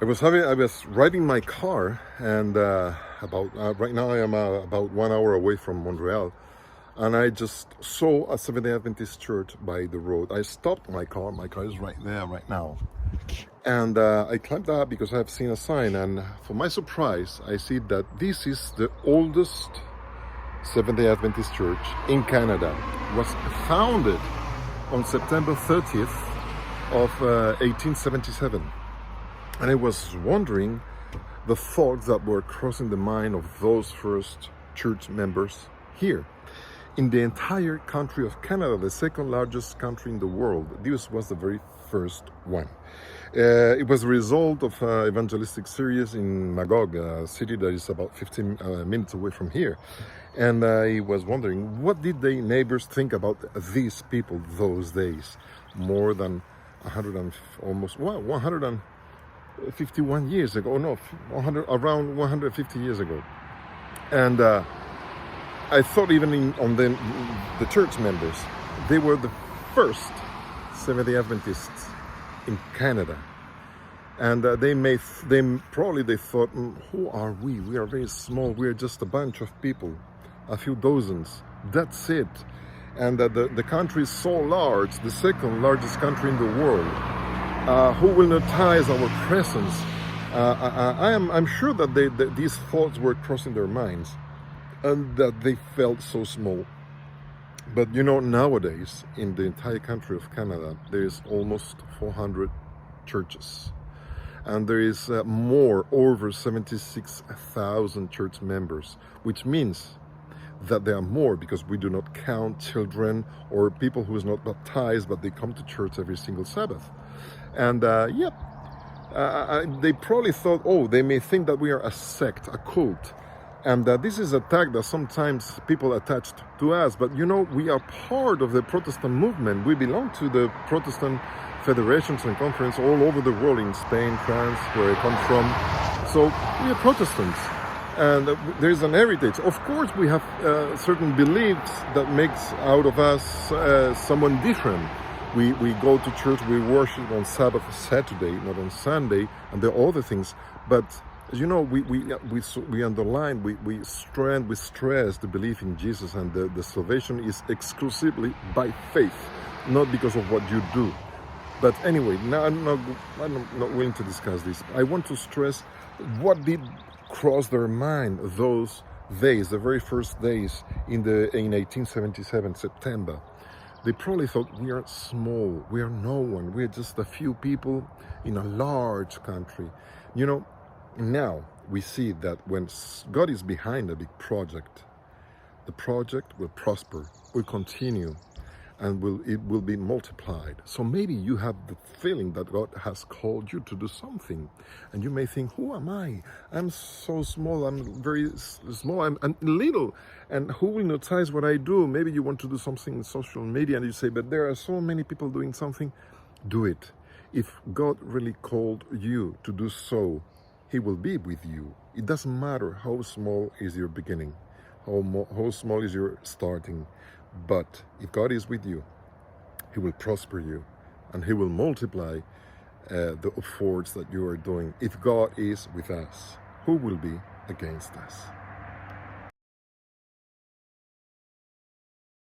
I was riding my car, and right now I am about 1 hour away from Montreal, and I just saw a Seventh-day Adventist church by the road. I stopped my car. My car is right there right now, and I climbed up because I have seen a sign. And for my surprise, I see that this is the oldest Seventh-day Adventist church in Canada. It was founded on September 30th of 1877. And I was wondering the thoughts that were crossing the mind of those first church members here. In the entire country of Canada, the second largest country in the world, this was the very first one. It was a result of an evangelistic series in Magog, a city that is about 15 minutes away from here. And I was wondering, what did the neighbors think about these people those days? More than 151 years ago, around 150 years ago. And I thought even on the church members, they were the first Seventh-day Adventists in Canada. And they thought, who are we? We are very small. We are just a bunch of people, a few dozens. That's it. And the country is so large, the second largest country in the world. Who will notice our presence? I'm sure that these thoughts were crossing their minds, and that they felt so small. But nowadays in the entire country of Canada, there is almost 400 churches, and there is over 76,000 church members, which means that there are more, because we do not count children or people who is not baptized, but they come to church every single Sabbath. And they probably thought, they may think that we are a sect, a cult, and this is a tag that sometimes people attach to us. But we are part of the Protestant movement. We belong to the Protestant federations and conferences all over the world, in Spain, France, where I come from. So we are Protestants, and there is an heritage. Of course, we have certain beliefs that makes out of us someone different. We go to church, we worship on Sabbath, Saturday, not on Sunday, and there are other things. But we underline, we stress the belief in Jesus, and the salvation is exclusively by faith, not because of what you do. But anyway, now I'm not willing to discuss this. I want to stress what did cross their mind those days, the very first days in 1877 September. They probably thought, we are small, we are no one, we are just a few people in a large country. Now we see that when God is behind a big project, the project will prosper, will continue, and it will be multiplied. So maybe you have the feeling that God has called you to do something, and you may think, who am I? I'm so small, I'm very small, I'm little, and who will notice what I do? Maybe you want to do something in social media, and you say, but there are so many people doing something. Do it. If God really called you to do so, He will be with you. It doesn't matter how small is your beginning, how small is your starting. But if God is with you, He will prosper you, and He will multiply the efforts that you are doing. If God is with us, who will be against us?